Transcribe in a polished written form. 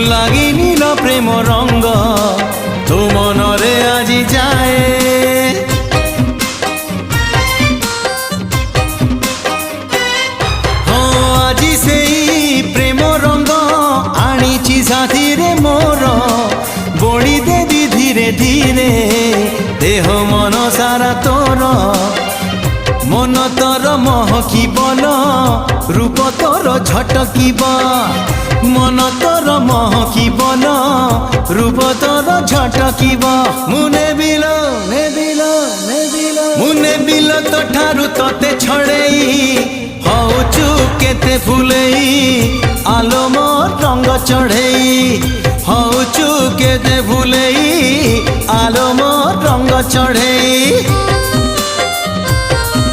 লাগিনিল প্রেম রঙ্গ তো মনরে আজি যায় আজি সেই প্রেম রঙ্গ আনিছি সাথীরে মোর বড়ি দেবি ধীরে ধীরে দেহ মন সারা তোর মন তোর মহকিবল রূপ তোর ঝটকিব মন তোর মহকিবল রূপ তোর ঝটকিব মুনে বিল মুনে বিল তো ঠারু তোতে ছড়েই হউচু কেতে ফুলেই আলো মোর রঙ্গ চढ़ेई হউচু কেতে ফুলেই আলো মোর রঙ্গ চढ़ेई